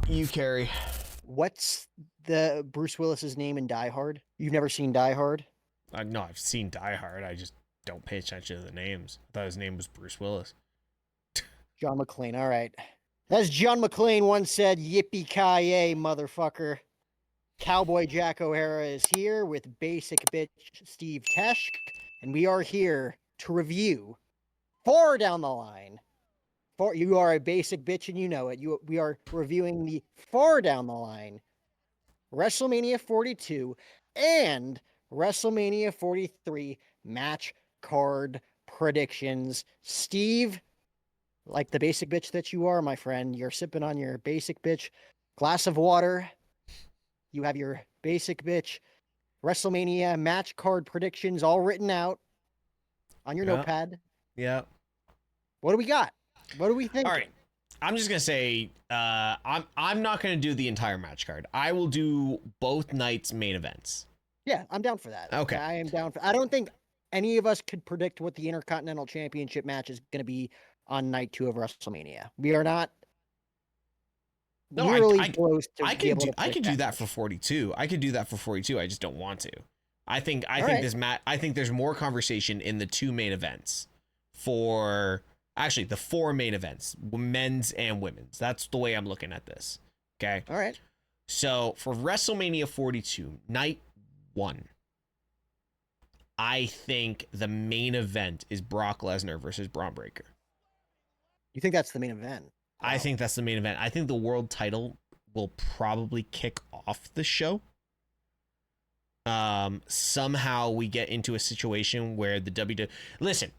You carry. What's the Bruce Willis's name in Die Hard? You've never seen Die Hard? No, I've seen Die Hard. I just don't pay attention to the names. I thought his name was Bruce Willis. John McClane. All right. As John McClane once said, yippee-ki-yay, motherfucker. Cowboy Jack O'Hara is here with basic bitch Steve Tesh, and we are here to review far down the line. You are a basic bitch and you know it. We are reviewing the far down the line WrestleMania 42 and WrestleMania 43 match card predictions. Steve, like the basic bitch that you are, my friend, you're sipping on your basic bitch glass of water. You have your basic bitch WrestleMania match card predictions all written out on your notepad. Yeah. What do we got? What do we think? All right. I'm just gonna say I'm not gonna do the entire match card. I will do both nights' main events. Yeah, I'm down for that. Okay. I am down for. I don't think any of us could predict what the Intercontinental Championship match is going to be on night 2 of WrestleMania. We are not nearly close to. I could do that for 42. I could do that for 42. I just don't want to. I think there's more conversation in the 2 main events for actually the 4 main events, men's and women's. That's the way I'm looking at this. Okay. All right. So for WrestleMania 42, night 1, I think the main event is Brock Lesnar versus Braun Breaker. You think that's the main event? Wow. I think that's the main event. I think the world title will probably kick off the show. Somehow we get into a situation where the WWE... Listen,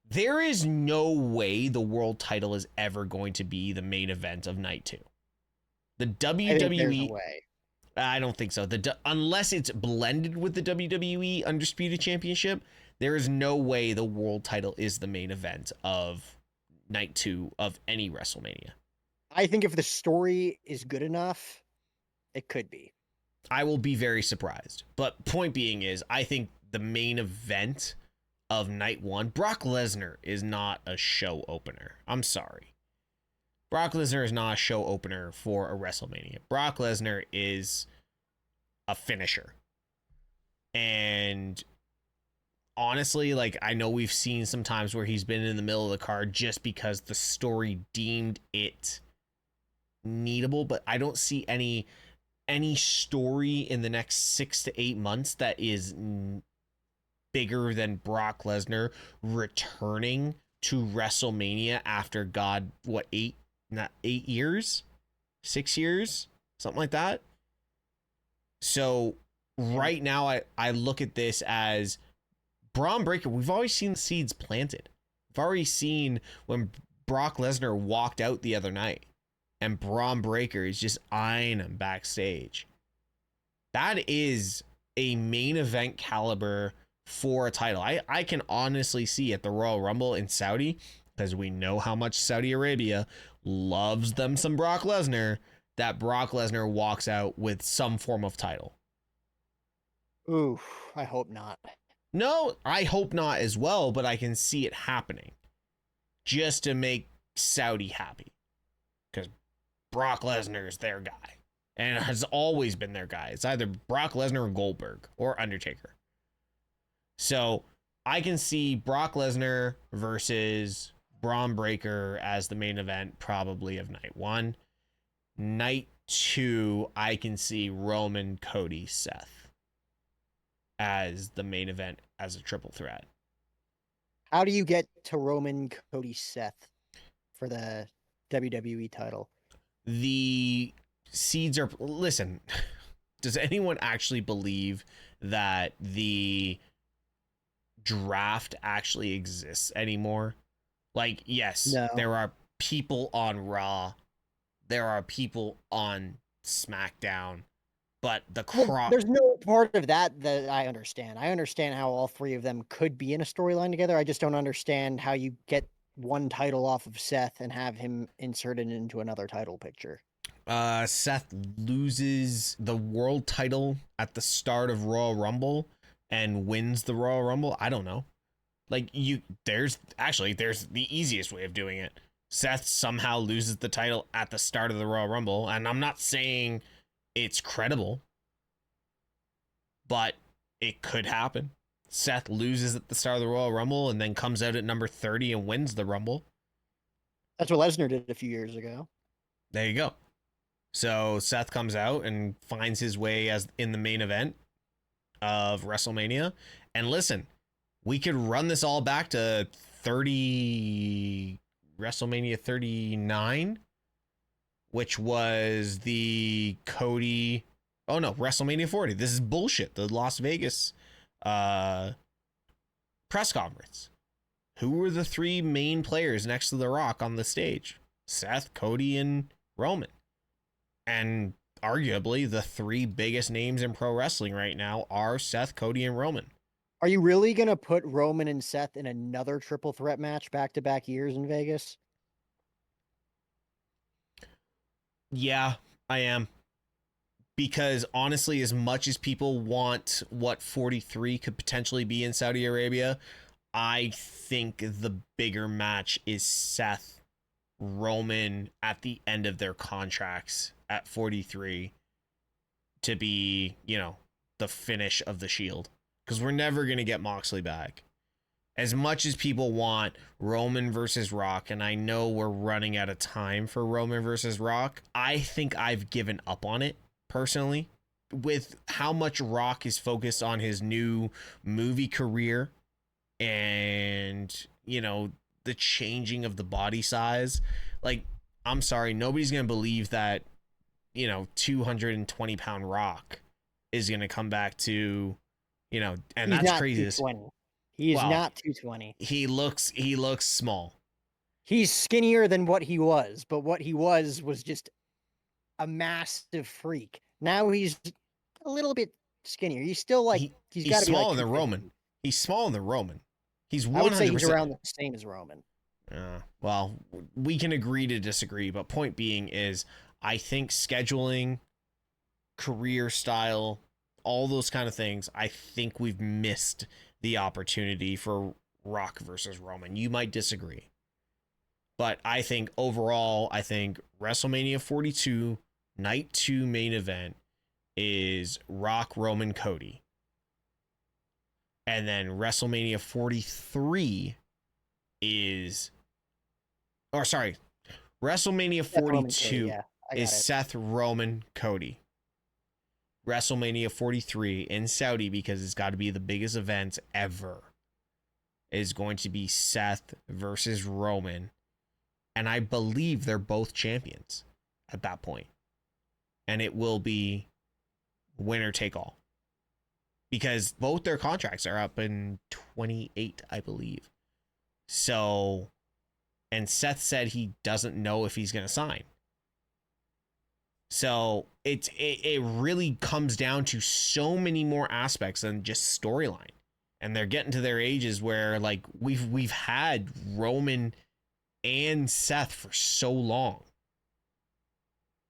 there is no way the world title is ever going to be the main event of night 2. The WWE... I don't think so. Unless it's blended with the WWE Undisputed Championship, there is no way the world title is the main event of night 2 of any WrestleMania. I think if the story is good enough, it could be. I will be very surprised. But point being is, I think the main event of night 1, Brock Lesnar is not a show opener. I'm sorry. Brock Lesnar is not a show opener for a WrestleMania. Brock Lesnar is a finisher. And honestly, like, I know we've seen some times where he's been in the middle of the card just because the story deemed it needable, but I don't see any story in the next 6 to 8 months that is bigger than Brock Lesnar returning to WrestleMania after 8 years, 6 years, something like that. So right now I look at this as Braun Breaker. We've always seen the seeds planted. We've already seen when Brock Lesnar walked out the other night and Braun Breaker is just eyeing him backstage. That is a main event caliber for a title. I can honestly see at the Royal Rumble in Saudi, because we know how much Saudi Arabia loves them some Brock Lesnar, that Brock Lesnar walks out with some form of title. Ooh, I hope not. No, I hope not as well, but I can see it happening just to make Saudi happy, because Brock Lesnar is their guy and has always been their guy. It's either Brock Lesnar or Goldberg or Undertaker. So I can see Brock Lesnar versus Braun Breaker as the main event probably of night 1. Night 2, I can see Roman, Cody, Seth as the main event as a triple threat. How do you get to Roman, Cody, Seth for the WWE title? The seeds are... Listen, does anyone actually believe that the draft actually exists anymore? Like, yes, no. There are people on Raw, there are people on SmackDown, but there's no part of that I understand. I understand how all 3 of them could be in a storyline together. I just don't understand how you get one title off of Seth and have him inserted into another title picture. Seth loses the world title at the start of Royal Rumble and wins the Royal Rumble. I don't know. Like, there's the easiest way of doing it. Seth somehow loses the title at the start of the Royal Rumble, and I'm not saying it's credible, but it could happen. Seth loses at the start of the Royal Rumble and then comes out at number 30 and wins the Rumble. That's what Lesnar did a few years ago. There you go. So Seth comes out and finds his way as in the main event of WrestleMania. And listen, we could run this all back to WrestleMania 39, which was the Cody. Oh no, WrestleMania 40. This is bullshit. The Las Vegas press conference. Who were the three main players next to The Rock on the stage? Seth, Cody, and Roman. And arguably the three biggest names in pro wrestling right now are Seth, Cody, and Roman. Are you really going to put Roman and Seth in another triple threat match back-to-back years in Vegas? Yeah, I am. Because honestly, as much as people want what 43 could potentially be in Saudi Arabia, I think the bigger match is Seth Roman at the end of their contracts at 43 to be, the finish of the Shield. Because we're never going to get Moxley back. As much as people want Roman versus Rock, and I know we're running out of time for Roman versus Rock, I think I've given up on it personally. With how much Rock is focused on his new movie career and, the changing of the body size. Like, I'm sorry, nobody's going to believe that, 220-pound Rock is going to come back to, and He's that's not crazy. 220. He is not 220. He looks small. He's skinnier than what he was, but what he was just a massive freak. Now he's a little bit skinnier. He's still like he's got to be smaller like than Roman. He's smaller than Roman. He's 100%. I would say he's around the same as Roman. Well, we can agree to disagree, but point being is I think scheduling, career style, all those kind of things, I think we've missed the opportunity for Rock versus Roman. You might disagree. But I think overall, WrestleMania 42, Night 2 main event is Rock, Roman, Cody. And then WrestleMania 43 is... WrestleMania 42 is Seth, Roman, Cody. WrestleMania 43 in Saudi, because it's got to be the biggest event ever, is going to be Seth versus Roman. And I believe they're both champions at that point. And it will be winner take all. Because both their contracts are up in 28, I believe. So, and Seth said he doesn't know if he's going to sign. So it really comes down to so many more aspects than just storyline. And they're getting to their ages where like we've had Roman and Seth for so long.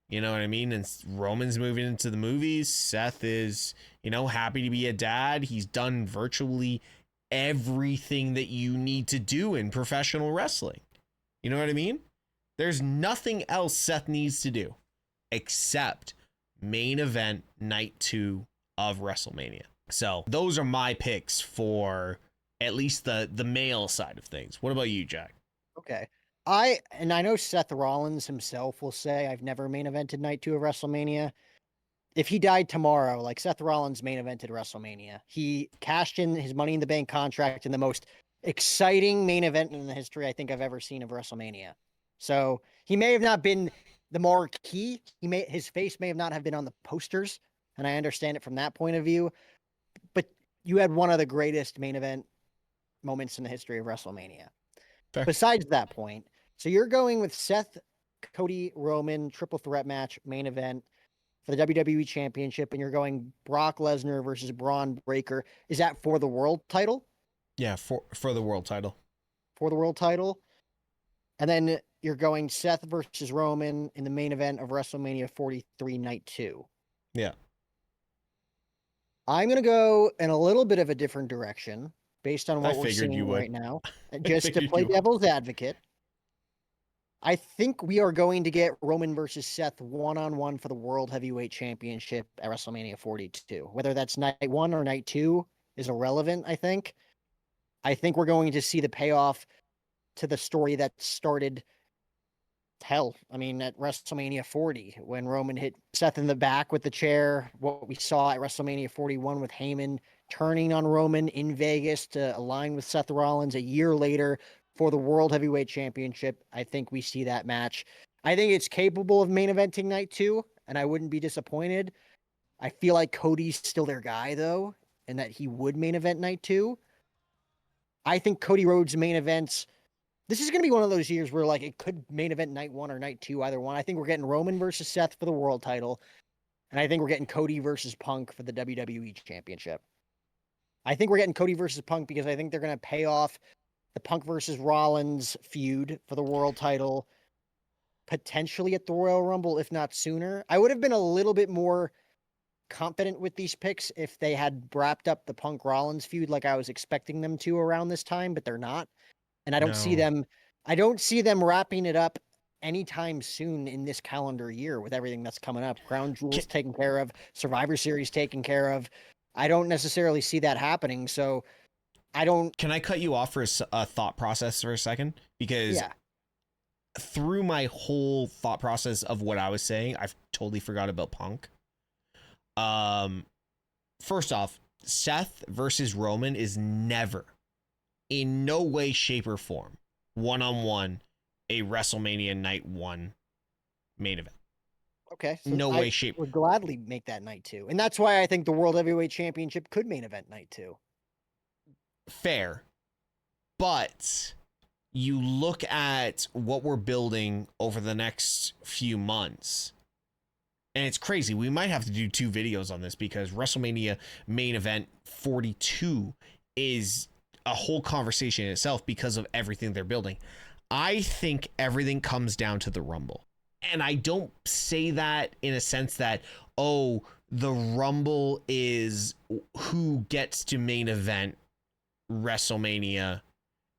You know what I mean? And Roman's moving into the movies. Seth is, happy to be a dad. He's done virtually everything that you need to do in professional wrestling. You know what I mean? There's nothing else Seth needs to do except main event Night 2 of WrestleMania. So those are my picks for at least the male side of things. What about you, Jack? Okay. I know Seth Rollins himself will say, I've never main evented Night 2 of WrestleMania. If he died tomorrow, like Seth Rollins main evented WrestleMania, he cashed in his Money in the Bank contract in the most exciting main event in the history I think I've ever seen of WrestleMania. So he may have not been the marquee. His face may have not have been on the posters, and I understand it from that point of view. But you had one of the greatest main event moments in the history of WrestleMania. Fair. Besides that point, so you're going with Seth, Cody, Roman, triple threat match, main event for the WWE Championship, and you're going Brock Lesnar versus Braun Breaker. Is that for the world title? Yeah, for the world title. For the world title. And then you're going Seth versus Roman in the main event of WrestleMania 43 Night 2. Yeah. I'm going to go in a little bit of a different direction based on what we're seeing right now. Just to play devil's advocate. I think we are going to get Roman versus Seth one-on-one for the World Heavyweight Championship at WrestleMania 42. Whether that's night 1 or night 2 is irrelevant, I think. I think we're going to see the payoff to the story that started hell. I mean, at WrestleMania 40, when Roman hit Seth in the back with the chair, what we saw at WrestleMania 41 with Heyman turning on Roman in Vegas to align with Seth Rollins a year later for the World Heavyweight Championship. I think we see that match. I think it's capable of main eventing night 2, and I wouldn't be disappointed. I feel like Cody's still their guy, though, and that he would main event night 2. I think Cody Rhodes main events. This is going to be one of those years where like it could main event night 1 or night 2, either one. I think we're getting Roman versus Seth for the world title, and I think we're getting Cody versus Punk for the WWE Championship. I think we're getting Cody versus Punk because I think they're going to pay off the Punk versus Rollins feud for the world title, potentially at the Royal Rumble, if not sooner. I would have been a little bit more confident with these picks if they had wrapped up the Punk Rollins feud like I was expecting them to around this time, but they're not. And No. I don't see them wrapping it up anytime soon in this calendar year with everything that's coming up. Crown Can, Jewels taken care of, Survivor Series taken care of. I don't necessarily see that happening. So I don't. can I cut you off for a thought process for a second? Because Yeah. through my whole thought process of what I was saying, I've totally forgot about Punk. Um, First off, Seth versus Roman is never, in no way, shape, or form, one-on-one, a WrestleMania Night 1 main event. Okay. So No I way, shape. would gladly make that night 2. And that's why I think the World Heavyweight Championship could main event night 2. Fair. But you look at what we're building over the next few months, and it's crazy. We might have to do 2 videos on this because WrestleMania main event 42 is a whole conversation in itself because of everything they're building. I think everything comes down to the Rumble. And I don't say that in a sense that, oh, the Rumble is who gets to main event WrestleMania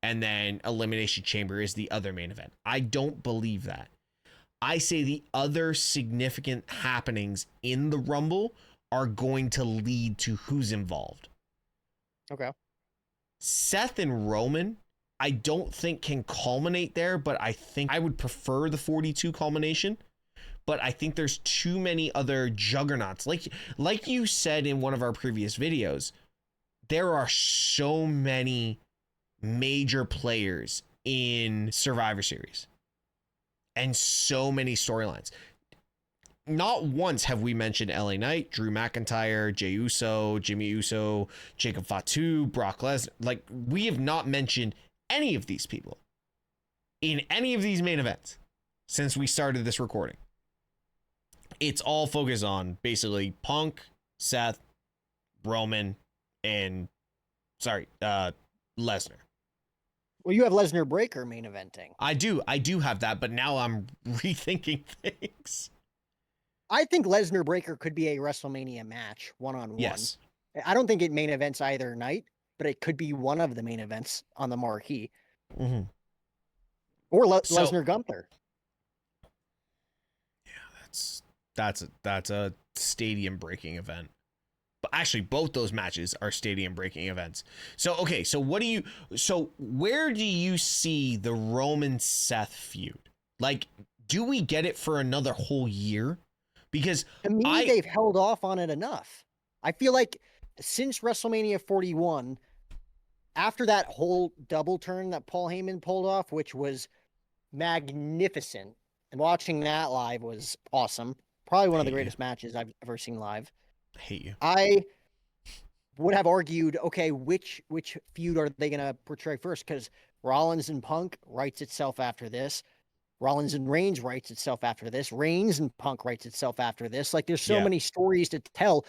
and then Elimination Chamber is the other main event. I don't believe that. I say the other significant happenings in the Rumble are going to lead to who's involved. Okay. Seth and Roman, I don't think can culminate there, but I think I would prefer the 42 culmination. But I think there's too many other juggernauts. Like you said in one of our previous videos, there are so many major players in Survivor Series and so many storylines. Not once have we mentioned LA Knight, Drew McIntyre, Jey Uso, Jimmy Uso, Jacob Fatu, Brock Lesnar. Like, we have not mentioned any of these people in any of these main events since we started this recording. It's all focused on basically Punk, Seth, Roman, and Lesnar. Well, you have Lesnar Breaker main eventing. I do have that, but now I'm rethinking things. I think Lesnar Breaker could be a WrestleMania match one-on-one. Yes. I don't think it main events either night, but it could be one of the main events on the marquee. Mm-hmm. Or Lesnar Gunther. Yeah, that's a stadium breaking event. But actually, both those matches are stadium breaking events. So okay, so where do you see the Roman Seth feud? Like, do we get it for another whole year? Because to me, they've held off on it enough. I feel like since WrestleMania 41, after that whole double turn that Paul Heyman pulled off, which was magnificent, and watching that live was awesome. Probably one of the greatest matches I've ever seen live. I hate you. I would have argued, okay, which feud are they going to portray first? Because Rollins and Punk writes itself after this. Rollins and Reigns writes itself after this. Reigns and Punk writes itself after this. Like, there's so many stories to tell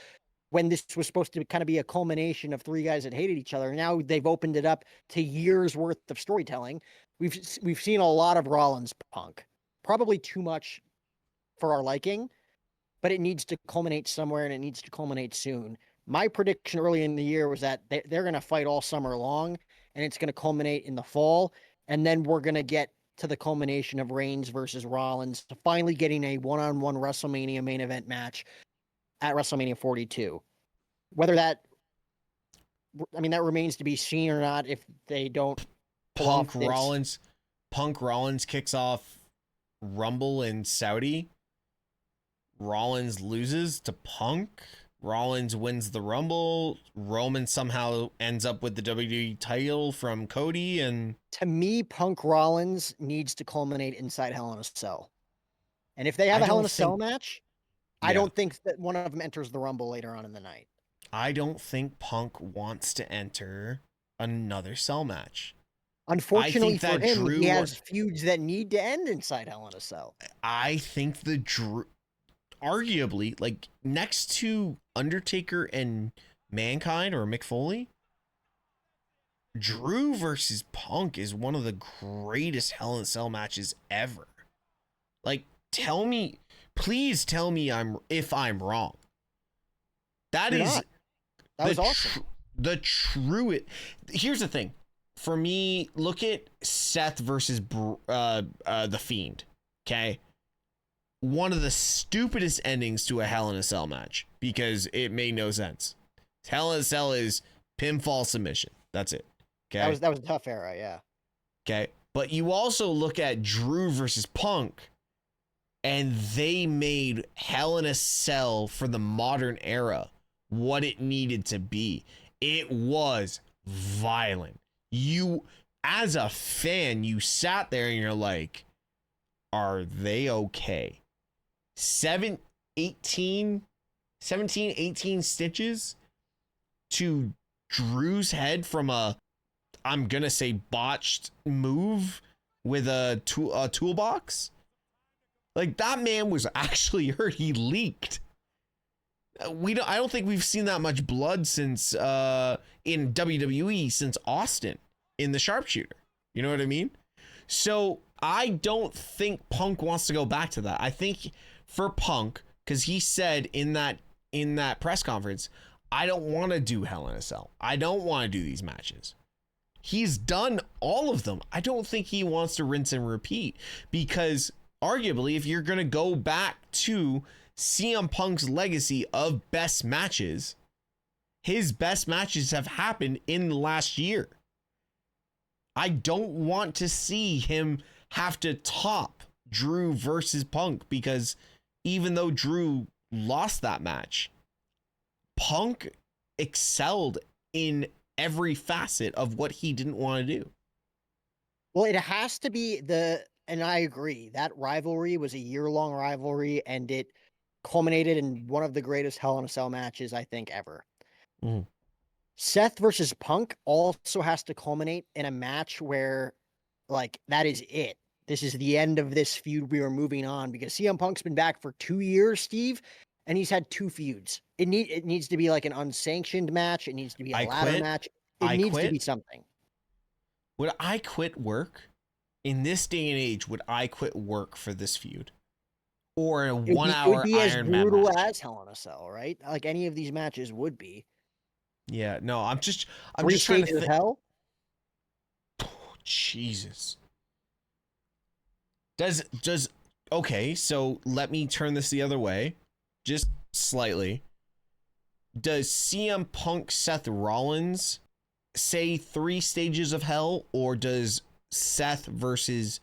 when this was supposed to kind of be a culmination of 3 guys that hated each other. Now they've opened it up to years worth of storytelling. We've seen a lot of Rollins Punk, probably too much for our liking, but it needs to culminate somewhere and it needs to culminate soon. My prediction early in the year was that they're going to fight all summer long and it's going to culminate in the fall. And then we're going to get to the culmination of Reigns versus Rollins, to finally getting a one-on-one WrestleMania main event match at WrestleMania 42. Whether that, I mean, that remains to be seen or not if they don't pull Punk off this. Rollins kicks off Rumble in Saudi. Rollins loses to Punk. Rollins wins the Rumble. Roman somehow ends up with the WWE title from Cody. And To me, Punk Rollins needs to culminate inside Hell in a Cell. And if they have I a Hell in don't a Cell think- match, I Yeah. don't think that one of them enters the Rumble later on in the night. I don't think Punk wants to enter another cell match. Unfortunately for that him, Drew- he has feuds that need to end inside Hell in a Cell. I think the Drew, arguably, like next to Undertaker and Mankind or Mick Foley, Drew versus Punk is one of the greatest Hell in a Cell matches ever. Like, please tell me if I'm wrong. That You're is not. That was awesome. Here's the thing. For me, look at Seth versus The Fiend. Okay. One of the stupidest endings to a Hell in a Cell match because it made no sense. Hell in a Cell is pinfall submission. That's it. Okay. That was a tough era, yeah. Okay. But you also look at Drew versus Punk, and they made Hell in a Cell for the modern era what it needed to be. It was violent. You, as a fan, you sat there and you're like, are they okay? 18 stitches to Drew's head from I'm gonna say botched move with a toolbox. Like, that man was actually hurt. He leaked. I don't think we've seen that much blood since in WWE since Austin in the sharpshooter. You know what I mean? So I don't think Punk wants to go back to that. I think for Punk, because he said in that press conference, I don't want to do Hell in a Cell. I don't want to do these matches. He's done all of them. I don't think he wants to rinse and repeat, because arguably, if you're going to go back to CM Punk's legacy of best matches, his best matches have happened in the last year. I don't want to see him have to top Drew versus Punk, because even though Drew lost that match, Punk excelled in every facet of what he didn't want to do. Well, it has to be and I agree, that rivalry was a year-long rivalry, and it culminated in one of the greatest Hell in a Cell matches, I think, ever. Mhm. Seth versus Punk also has to culminate in a match where, like, that is it. This is the end of this feud. We are moving on, because CM Punk's been back for 2 years, Steve, and he's had 2 feuds. It needs to be like an unsanctioned match. It needs to be a ladder match. It needs to be something. Would I quit work? In this day and age, would I quit work for this feud? Or a 1 hour It would be as Iron Man brutal match? as Hell in a Cell, right? Like any of these matches would be. Yeah, no, I'm just Three trying to stages of think. hell. Jesus. Does okay, so let me turn this the other way, just slightly. Does CM Punk Seth Rollins say 3 stages of hell, or does Seth versus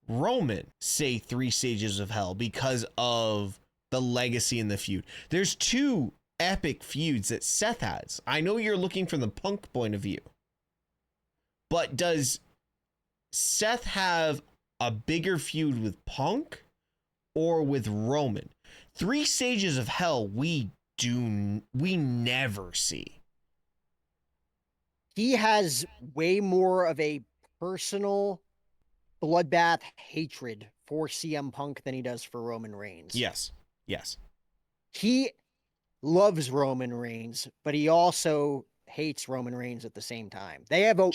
Roman say 3 stages of hell because of the legacy in the feud? There's 2 epic feuds that Seth has. I know you're looking from the Punk point of view, but does Seth have a bigger feud with Punk or with Roman? 3 stages of hell we never see. He has way more of a personal bloodbath hatred for CM Punk than he does for Roman Reigns. Yes. He loves Roman Reigns, but he also hates Roman Reigns at the same time. They have a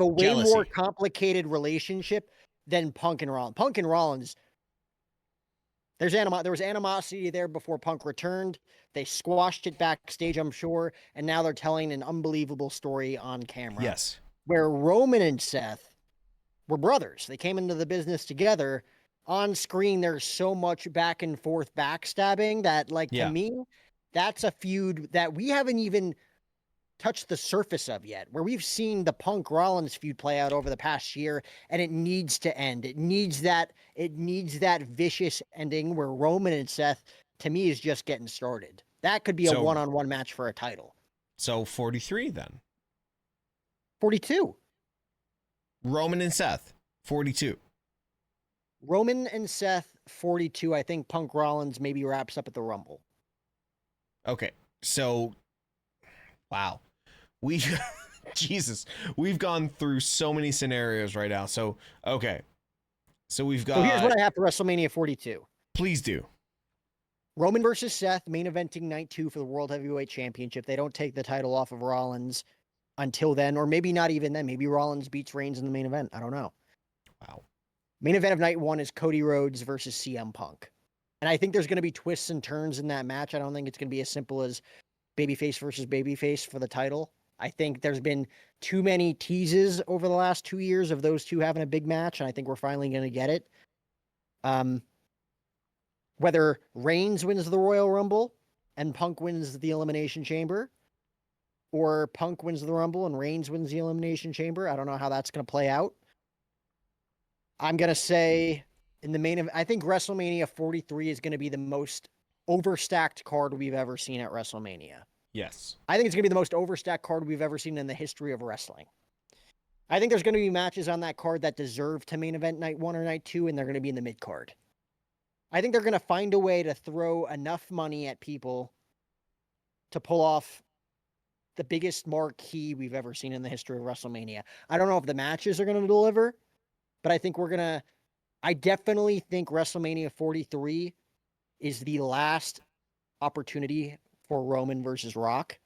way more complicated relationship than Punk and Rollins. Punk and Rollins, there was animosity there before Punk returned. They squashed it backstage, I'm sure, and now they're telling an unbelievable story on camera. Yes. Where Roman and Seth, were brothers. They came into the business together. On screen, there's so much back and forth backstabbing that, like, to Yeah. me, that's a feud that we haven't even touched the surface of yet, where we've seen the Punk Rollins feud play out over the past year, and it needs to end. It needs that vicious ending where Roman and Seth, to me, is just getting started. That could be a So one-on-one match for a title. so 43 then. 42. Roman and Seth, 42. Roman and Seth, 42. I think Punk Rollins maybe wraps up at the Rumble. Okay. So wow. We Jesus, we've gone through so many scenarios right now. So, okay. So we've got So here's what I have for WrestleMania 42. Please do. Roman versus Seth, main eventing night 2 for the World Heavyweight Championship. They don't take the title off of Rollins until then, or maybe not even then. Maybe Rollins beats Reigns in the main event. I don't know. Wow. Main event of night 1 is Cody Rhodes versus CM Punk. And I think there's going to be twists and turns in that match. I don't think it's going to be as simple as babyface versus babyface for the title. I think there's been too many teases over the last 2 years of those two having a big match, and I think we're finally going to get it. Whether Reigns wins the Royal Rumble and Punk wins the Elimination Chamber, or Punk wins the Rumble and Reigns wins the Elimination Chamber, I don't know how that's going to play out. I'm going to say in the main event, I think WrestleMania 43 is going to be the most overstacked card we've ever seen at WrestleMania. Yes. I think it's going to be the most overstacked card we've ever seen in the history of wrestling. I think there's going to be matches on that card that deserve to main event night 1 or night 2, and they're going to be in the mid card. I think they're going to find a way to throw enough money at people to pull off the biggest marquee we've ever seen in the history of WrestleMania. I don't know if the matches are going to deliver, but I think I definitely think WrestleMania 43 is the last opportunity for Roman versus Rock,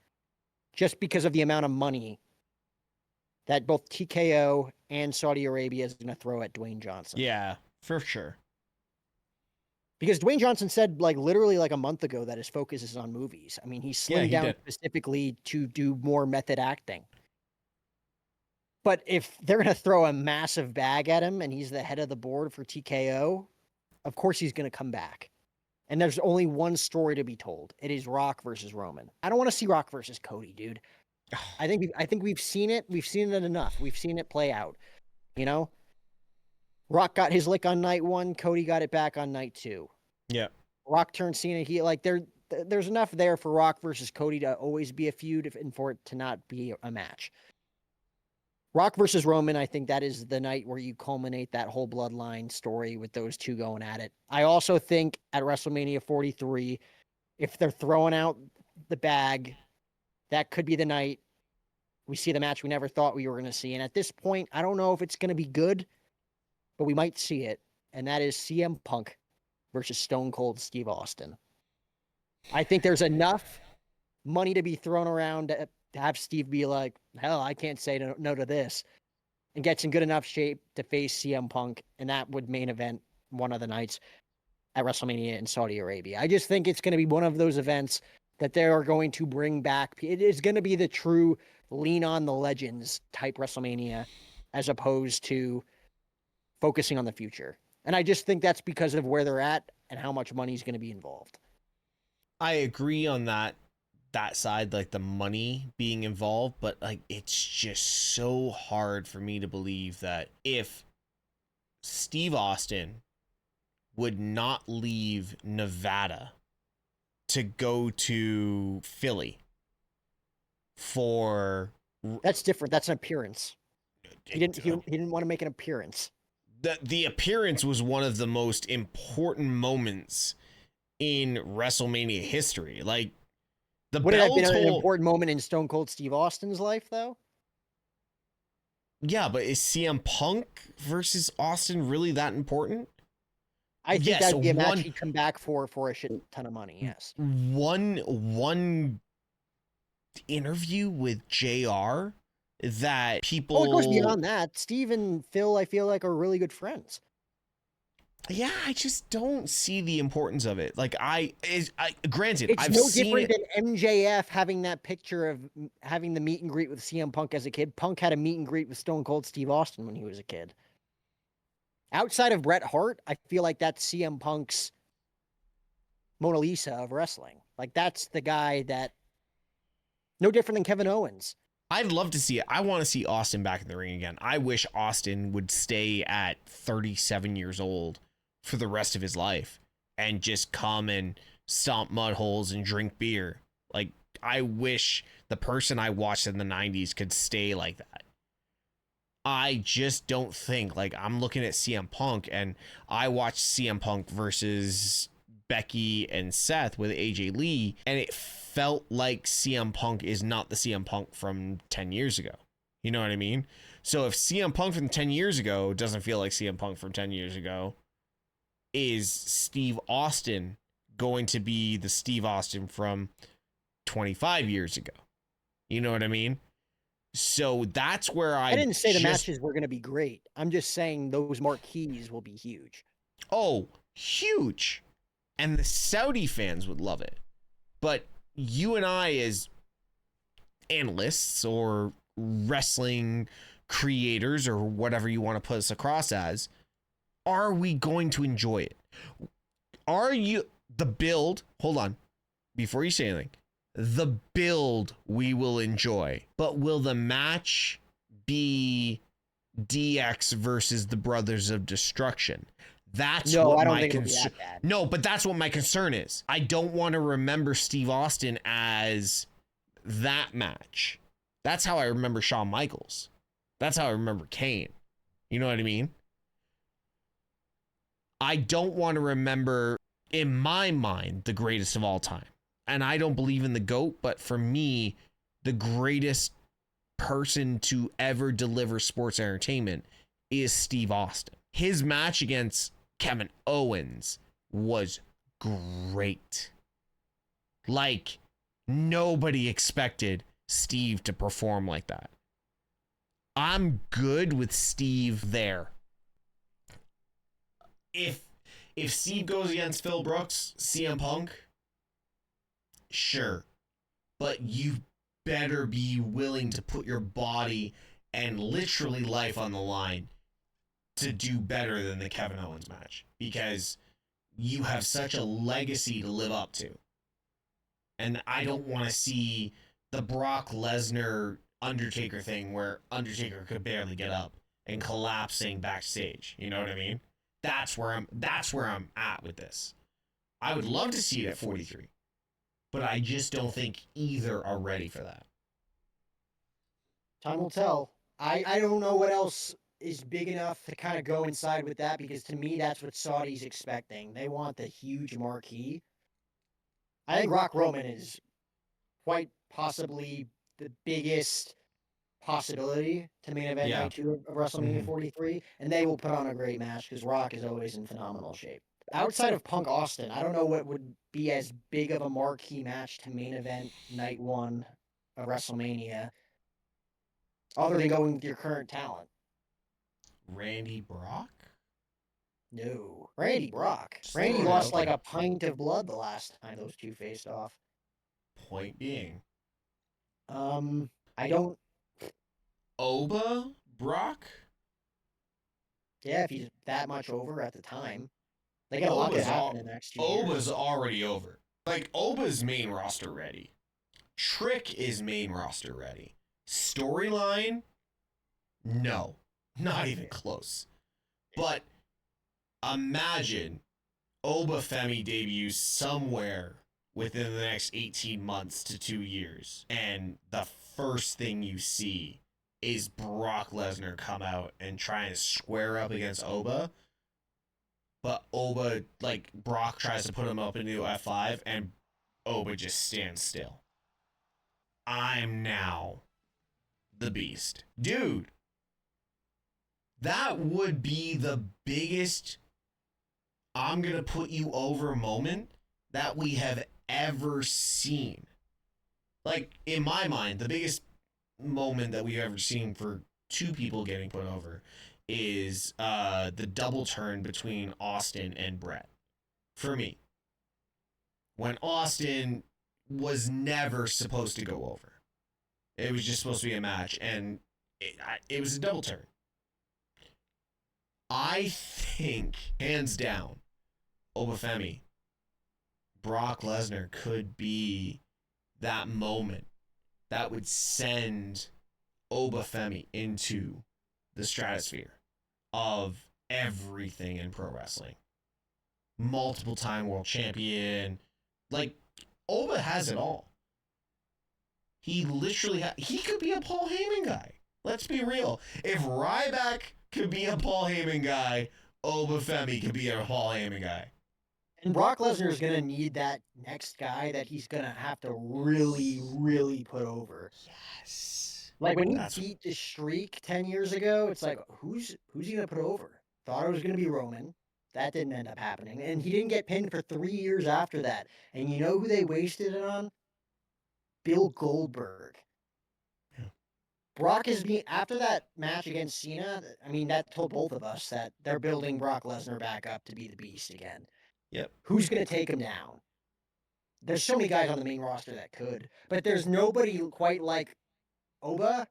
just because of the amount of money that both TKO and Saudi Arabia is going to throw at Dwayne Johnson. Yeah, for sure. Because Dwayne Johnson said, like, literally like a month ago that his focus is on movies. I mean, he's slimmed down specifically to do more method acting. But if they're going to throw a massive bag at him and he's the head of the board for TKO, of course he's going to come back. And there's only one story to be told. It is Rock versus Roman. I don't want to see Rock versus Cody, dude. I think we've seen it. We've seen it enough. We've seen it play out. You know? Rock got his lick on night 1. Cody got it back on night 2. Yeah. Rock turned Cena. There's enough there for Rock versus Cody to always be a feud and for it to not be a match. Rock versus Roman, I think that is the night where you culminate that whole bloodline story with those two going at it. I also think at WrestleMania 43, if they're throwing out the bag, that could be the night we see the match we never thought we were going to see. And at this point, I don't know if it's going to be good, but we might see it. And that is CM Punk versus Stone Cold Steve Austin. I think there's enough money to be thrown around to have Steve be like, hell, I can't say no to this, and gets in good enough shape to face CM Punk, and that would main event one of the nights at WrestleMania in Saudi Arabia. I just think it's going to be one of those events that they are going to bring back. It is going to be the true lean on the legends type WrestleMania, as opposed to focusing on the future. And I just think that's because of where they're at and how much money is going to be involved. I agree on that side, like the money being involved, but like it's just so hard for me to believe that if Steve Austin would not leave Nevada to go to Philly for That's different. That's an appearance. He didn't want to make an appearance. The appearance was one of the most important moments in WrestleMania history. Like, would it have been an important moment in Stone Cold Steve Austin's life, though? Yeah, but is CM Punk versus Austin really that important? I think that'd be a match he'd come back for a shit ton of money, yes. One interview with JR that people... Oh, it goes beyond that. Steve and Phil, I feel like, are really good friends. Yeah, I just don't see the importance of it. Like, granted, it's I've no seen different than MJF having that picture of having the meet and greet with CM Punk as a kid. Punk had a meet and greet with Stone Cold Steve Austin when he was a kid. Outside of Bret Hart, I feel like that's CM Punk's Mona Lisa of wrestling. Like that's the guy that no different than Kevin Owens. I'd love to see it. I want to see Austin back in the ring again. I wish Austin would stay at 37 years old for the rest of his life and just come and stomp mud holes and drink beer. Like, I wish the person I watched in the 90s could stay like that. I just don't think, like, I'm looking at CM Punk and I watched CM Punk versus Becky and Seth with AJ Lee, and it felt like CM Punk is not the CM Punk from 10 years ago. You know what I mean? So if CM Punk from 10 years ago doesn't feel like CM Punk from 10 years ago, is Steve Austin going to be the Steve Austin from 25 years ago? You know what I mean? So that's where I didn't say the matches were going to be great. I'm just saying those marquees will be huge. Oh, huge. And the Saudi fans would love it. But you and I, as analysts or wrestling creators or whatever you want to put us across as, are we going to enjoy it? Are you the build? Hold on. Before you say anything, the build we will enjoy, but will the match be DX versus the Brothers of Destruction? That's no, what I don't my think it'll be that bad. No, but that's what my concern is. I don't want to remember Steve Austin as that match. That's how I remember Shawn Michaels. That's how I remember Kane. You know what I mean? I don't want to remember, in my mind, the greatest of all time. And I don't believe in the GOAT, but for me, the greatest person to ever deliver sports entertainment is Steve Austin. His match against Kevin Owens was great. Like, nobody expected Steve to perform like that. I'm good with Steve there. If Steve goes against Phil Brooks, CM Punk, sure. But you better be willing to put your body and literally life on the line to do better than the Kevin Owens match, because you have such a legacy to live up to. And I don't want to see the Brock Lesnar Undertaker thing where Undertaker could barely get up and collapsing backstage. You know what I mean? That's where I'm at with this. I would love to see it at 43, but I just don't think either are ready for that. Time will tell. I don't know what else is big enough to kind of go inside with that, because to me, that's what Saudi's expecting. They want the huge marquee. I think Rock Roman is quite possibly the biggest possibility to main event night 2 of WrestleMania 43, and they will put on a great match because Rock is always in phenomenal shape. Outside of Punk Austin, I don't know what would be as big of a marquee match to main event night 1 of WrestleMania, other than going with your current talent. Randy Brock? No. Randy Brock. Randy lost like a pint of blood the last time those two faced off. Point being. I don't... Oba Brock? Yeah, if he's that much over at the time. They got a lot to happen in the next 2 years. Oba's already over. Like, Oba's main roster ready. Trick is main roster ready. Storyline? No. Not even close. But imagine Oba Femi debuts somewhere within the next 18 months to 2 years, and the first thing you see is Brock Lesnar come out and try and square up against Oba, but Oba, like, Brock tries to put him up into F5 and Oba just stands still. I'm now the beast. Dude, that would be the biggest I'm gonna put you over moment that we have ever seen. Like, in my mind, the biggest moment that we've ever seen for two people getting put over is the double turn between Austin and Brett. For me, when Austin was never supposed to go over, it was just supposed to be a match, and it was a double turn. I think, hands down, Obafemi, Brock Lesnar could be that moment that would send Obafemi into the stratosphere of everything in pro wrestling. Multiple time world champion. Like, Oba has it all. He literally he could be a Paul Heyman guy. Let's be real. If Ryback could be a Paul Heyman guy, Obafemi could be a Paul Heyman guy. And Brock Lesnar is going to need that next guy that he's going to have to really, really put over. Yes. Like when he beat the Streak 10 years ago, it's like, who's he going to put over? Thought it was going to be Roman. That didn't end up happening. And he didn't get pinned for 3 years after that. And you know who they wasted it on? Bill Goldberg. Yeah. Brock is being, after that match against Cena, I mean, that told both of us that they're building Brock Lesnar back up to be the beast again. Yep. Who's going to take him down? There's so many guys on the main roster that could, but there's nobody quite like Oba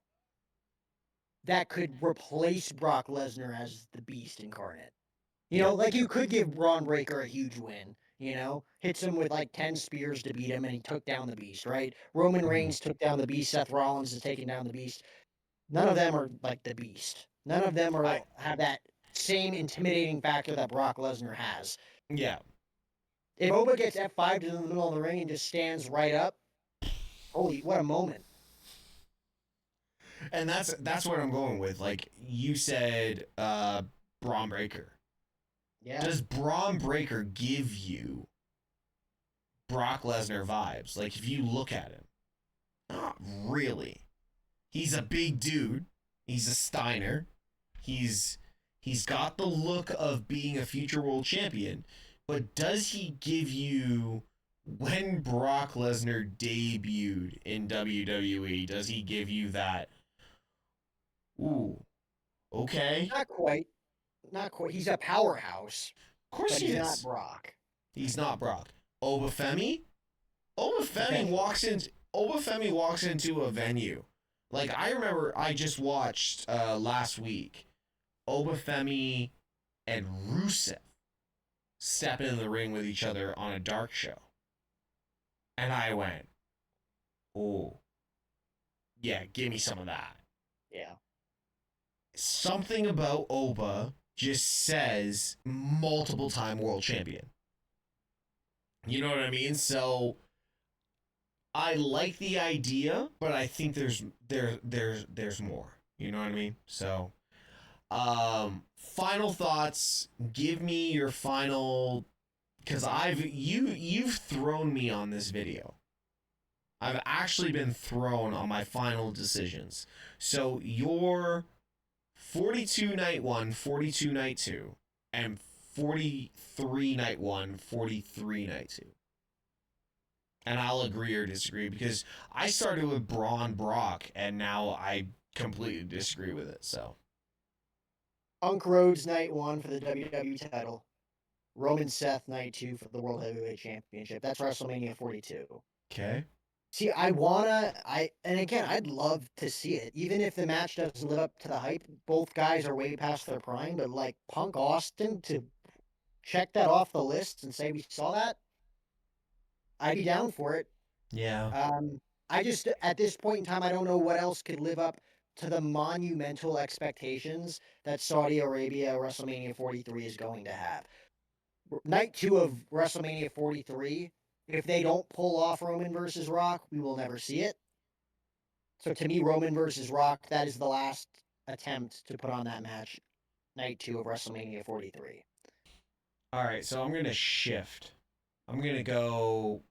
that could replace Brock Lesnar as the beast incarnate. You know, like you could give Braun Breaker a huge win, you know, hits him with like 10 spears to beat him and he took down the beast, right? Roman Reigns took down the beast. Seth Rollins is taking down the beast. None of them are like the beast. None of them are have that same intimidating factor that Brock Lesnar has. Yeah. If Oba gets F5'd in the middle of the ring and just stands right up, holy, what a moment. And that's what I'm going with. Like you said, Braun Breaker. Yeah. Does Braun Breaker give you Brock Lesnar vibes? Like if you look at him, not really. He's a big dude. He's a Steiner. He's got the look of being a future world champion, but does he give you, when Brock Lesnar debuted in WWE, does he give you that, ooh, okay? Not quite. Not quite. He's a powerhouse. Of course but he he's is. not Brock. He's not Brock. Obafemi? Obafemi walks into a venue. Like I remember I just watched last week Obafemi and Rusev step in the ring with each other on a dark show. And I went, oh, yeah, give me some of that. Yeah. Something about Oba just says multiple time world champion. You know what I mean? So I like the idea, but I think there's more. You know what I mean? So final thoughts. Give me your final, because you've thrown me on this video. I've actually been thrown on my final decisions. So your 42 night 1, 42 night 2, and 43 night 1, 43 night 2. And I'll agree or disagree because I started with Braun Brock and now I completely disagree with it. So Punk Rhodes night 1 for the WWE title. Roman Seth night 2 for the World Heavyweight Championship. That's WrestleMania 42. okay. See, and again, I'd love to see it. Even if the match doesn't live up to the hype, both guys are way past their prime, but like Punk Austin to check that off the list and say we saw that, I'd be down for it. Yeah. I just, at this point in time, I don't know what else could live up to the monumental expectations that Saudi Arabia WrestleMania 43 is going to have. Night 2 of WrestleMania 43, if they don't pull off Roman versus Rock, we will never see it. So to me, Roman versus Rock, that is the last attempt to put on that match. Night 2 of WrestleMania 43. All right, so I'm going to shift. I'm going to go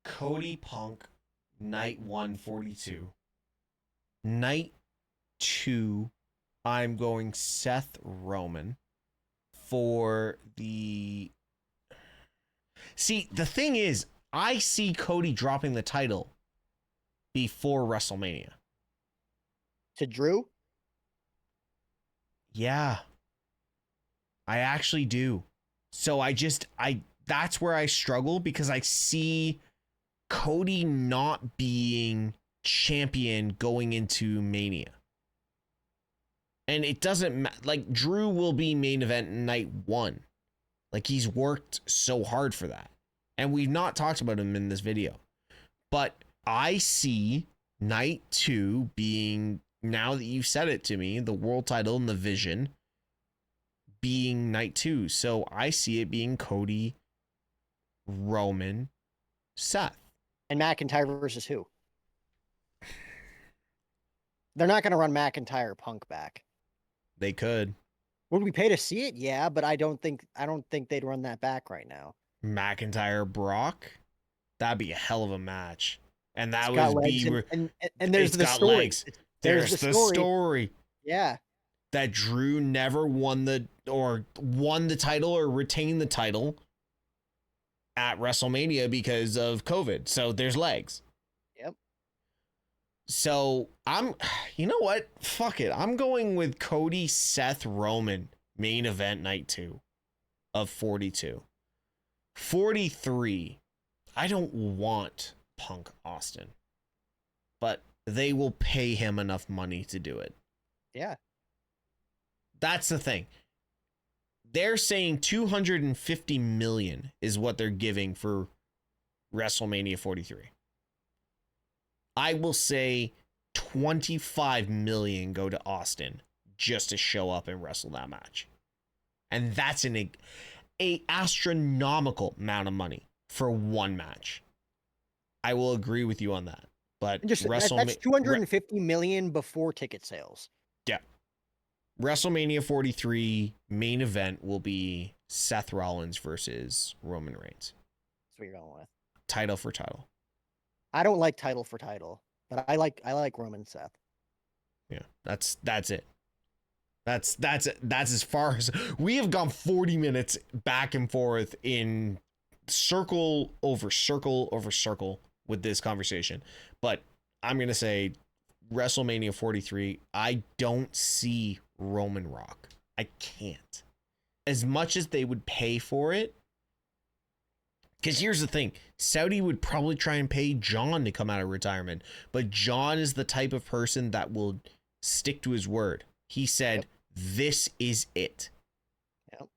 Cody Punk, night 1, 42. Night 2, I'm going Seth Roman for the... See, the thing is, I see Cody dropping the title before WrestleMania. To Drew? Yeah. I actually do. So that's where I struggle because I see Cody not being champion going into Mania. And it doesn't like Drew will be main event night 1. Like he's worked so hard for that. And we've not talked about him in this video. But I see night 2 being, now that you've said it to me, the world title and the vision being night 2. So I see it being Cody, Roman, Seth. And McIntyre versus who? They're not going to run McIntyre Punk back. They could. Would we pay to see it? Yeah, but I don't think they'd run that back right now. McIntyre Brock, that'd be a hell of a match. And that It's got would legs be and there's it's the got story. legs. There's the story. Yeah. That Drew never won the title or retained the title at WrestleMania because of COVID. So there's legs. Yep. So you know what? Fuck it. I'm going with Cody, Seth, Roman main event night 2 of 42. 43. I don't want Punk Austin, but they will pay him enough money to do it. Yeah. That's the thing. They're saying 250 million is what they're giving for WrestleMania 43. I will say 25 million go to Austin just to show up and wrestle that match. And that's an astronomical amount of money for one match. I will agree with you on that. But Just that's 250 million before ticket sales. Yeah. WrestleMania 43 main event will be Seth Rollins versus Roman Reigns. That's what you're going with. Title for title. I don't like title for title, but I like Roman Seth. Yeah, that's it. That's it. That's as far as we have gone 40 minutes back and forth in circle over circle over circle with this conversation. But I'm going to say WrestleMania 43, I don't see Roman Rock. I can't. As much as they would pay for it, because here's the thing, Saudi would probably try and pay John to come out of retirement, but John is the type of person that will stick to his word. He said, This is it. Yep.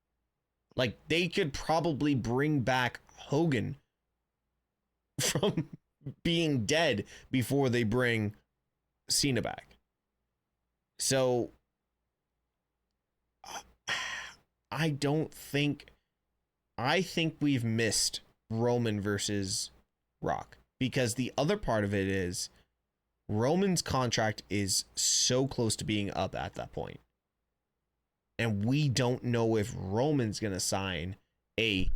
Like, they could probably bring back Hogan from being dead before they bring Cena back. So I think we've missed Roman versus Rock, because the other part of it is Roman's contract is so close to being up at that point. And we don't know if Roman's going to sign a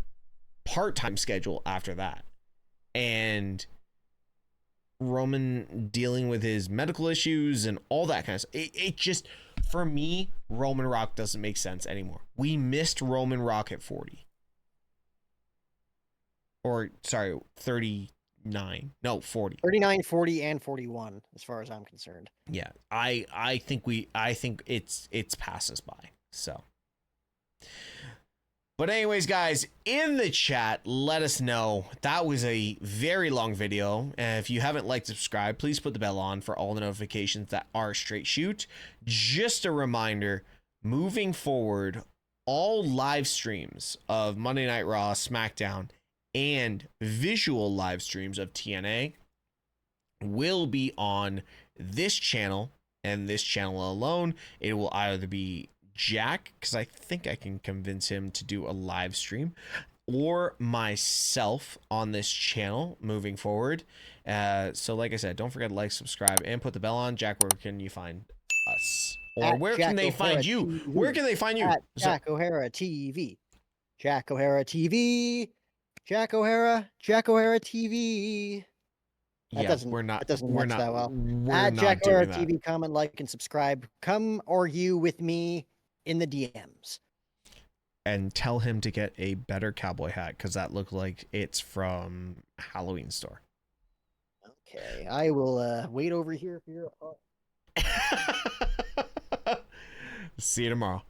part-time schedule after that. And Roman dealing with his medical issues and all that kind of stuff. It just, for me, Roman Rock doesn't make sense anymore. We missed Roman Rock at 40. Or, sorry, 39. No, 40. 39, 40, and 41, as far as I'm concerned. Yeah, I think it's passed us by. So. But anyways, guys, in the chat, let us know. That was a very long video. If you haven't liked, subscribe, please put the bell on for all the notifications that are straight shoot. Just a reminder, moving forward, all live streams of Monday Night Raw, SmackDown, and visual live streams of TNA will be on this channel and this channel alone. It will either be Jack, because I think I can convince him to do a live stream, or myself on this channel moving forward. So like I said, don't forget to like, subscribe, and put the bell on. Jack, where can you find us? Or where can they find you? Where can they find you? At Jack O'Hara TV. Jack O'Hara TV. Jack O'Hara TV. We're not that well. We're At not Jack doing O'Hara that. TV, comment, like, and subscribe. Come argue with me in the DMs. And tell him to get a better cowboy hat, because that looked like it's from Halloween store. Okay, I will wait over here for your. See you tomorrow.